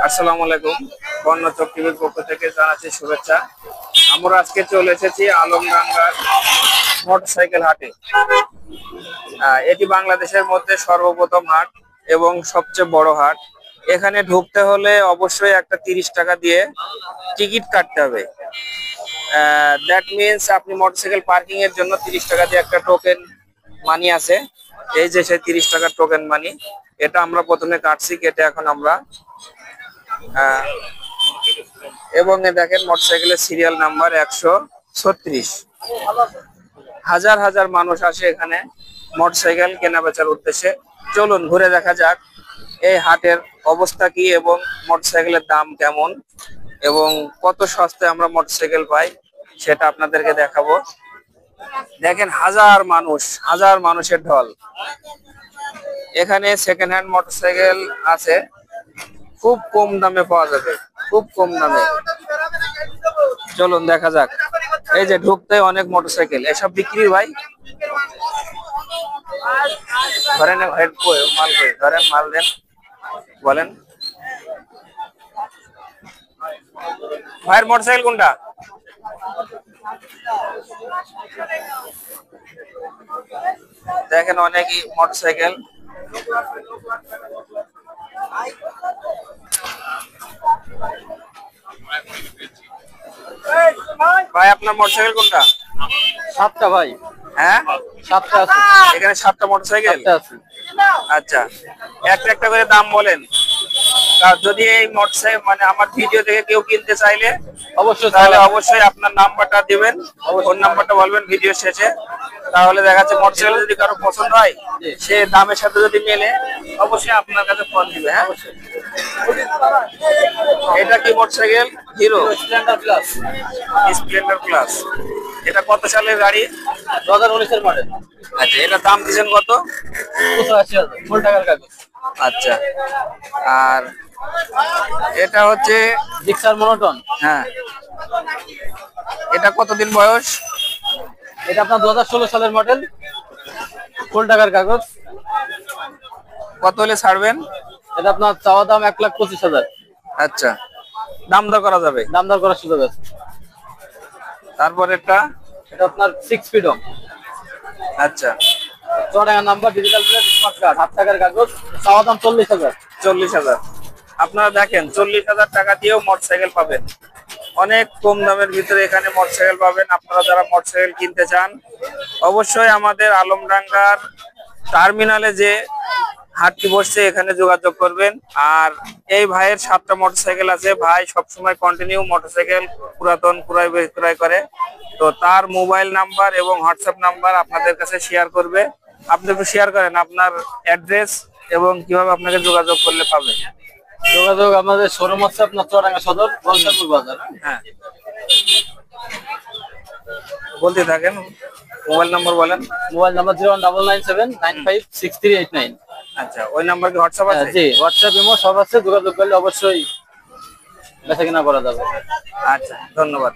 আসসালামু আলাইকুম। বর্ণচক টিভির পক্ষ থেকে জানাচ্ছি শুভেচ্ছা। আমরা আজকে চলে এসেছি আলমডাঙ্গার মোটরসাইকেল হাটে। এটি বাংলাদেশের মধ্যে সর্বপ্রথম হাট এবং সবচেয়ে বড় হাট। এখানে ঢুকতে হলে অবশ্যই একটা 30 টাকা দিয়ে টিকিট কাটতে হবে। দ্যাট মিনস আপনি মোটরসাইকেল পার্কিং এর জন্য 30 টাকা দিয়ে একটা টোকেন মানি আছে। এই যে সেই 30 টাকার টোকেন মানি, এটা আমরা প্রথমে কাটছি, কেটে এখন আমরা এবং দেখেন মোটরসাইকেলের সিরিয়াল নাম্বার 136। হাজার হাজার মানুষ আসে এখানে মোটরসাইকেল কেনা বেচার উদ্দেশ্যে। চলুন ঘুরে দেখা যাক এই হাটের অবস্থা কি এবং মোটরসাইকেলের দাম কেমন এবং কত সস্তায় আমরা মোটরসাইকেল পাই সেটা আপনাদেরকে দেখাবো। দেখেন হাজার মানুষের ঢল। এখানে সেকেন্ড হ্যান্ড মোটরসাইকেল আছে, খুব কম দামে পাওয়া যাবে, খুব কম দামে। চলুন দেখা যাক। এই যে ঢুকতে অনেক মোটরসাইকেল, এসব বিক্রি ভাই। ধরেন মাল কই, ধরেন মাল দেন, বলেন ভাইয়ের মোটরসাইকেল কোনটা? দেখেন অনেকই মোটরসাইকেল। ভাই আপনার মোটরসাইকেল কোনটা? 7টা ভাই। হ্যাঁ 7টা আছে। এখানে 7টা মোটরসাইকেল আছে। আচ্ছা, একটা একটা করে দাম বলেন। আর যদি এই মোটরসাইকেল মানে আমার ভিডিও দেখে কেউ কিনতে চাইলে তাহলে অবশ্যই আপনার নাম্বারটা দিবেন, ফোন নাম্বারটা বলবেন ভিডিও শেষে। তাহলে দেখা যাচ্ছে মোটরসাইকেল যদি কারো পছন্দ হয়, সে দামের সাথে যদি মেলে, অবশ্যই আপনার কাছে ফোন দিবে। হ্যাঁ, এটা কি motorcycle? Hero Splendor plus. Splendor plus. এটা কত সালের গাড়ি? 2019 এর মডেল। আচ্ছা, এটা দাম দিচ্ছেন কত? 85,000 ফুল টাকার কাগজ। আচ্ছা, আর এটা হচ্ছে জিক্সার মনোটন। হ্যাঁ, এটা কতদিন বয়স? এটা আপনার 2016 সালের মডেল, ফুল টাকার কাগজ। কত হলে ছাড়বেন? এটা আপনার চাওয়া দাম 1,25,000। আচ্ছা, দাম দর করা যাবে, দাম দর করার সুযোগ আছে। তারপর এটা আপনার 6 ফ্রিডম। আচ্ছা, Chuadanga number, digital plate, smart card, 8 টাকার কাগজ। চাওয়া দাম 40,000। 40,000। আপনারা দেখেন 40,000 টাকা দিয়েও মোটরসাইকেল পাবেন। অনেক কম দামের ভিতরে এখানে মোটরসাইকেল পাবেন। আপনারা যারা মোটরসাইকেল কিনতে চান অবশ্যই আমাদের আলমডাঙ্গার টার্মিনালে যে হাটটি বসছে এখানে যোগাযোগ করবেন। আর এই ভাইয়ের 7টা মোটরসাইকেল আছে। ভাই সবসময় কন্টিনিউ মোটরসাইকেল পুরাতন ক্রয় বিক্রয় করে। তো তার মোবাইল নাম্বার এবং হোয়াটসঅ্যাপ নাম্বার আপনাদের কাছে শেয়ার করবে। আপনি একটু শেয়ার করেন আপনার অ্যাড্রেস এবং কিভাবে আপনাকে যোগাযোগ করলে পাবে। যোগাযোগ আমাদের শোরুম হচ্ছে আপনার চুয়াডাঙ্গা সদর, বলসাপুর বাজার। হ্যাঁ, বলতে থাকেন, মোবাইল নাম্বার বলেন। Mobile number 01997956389। আচ্ছা, ওই নাম্বার কি হোয়াটসঅ্যাপ আছে? জি, হোয়াটসঅ্যাপ, ইমো সব আছে। যোগাযোগ করলে অবশ্যই বেচা কিনা করা যাবে। আচ্ছা, ধন্যবাদ।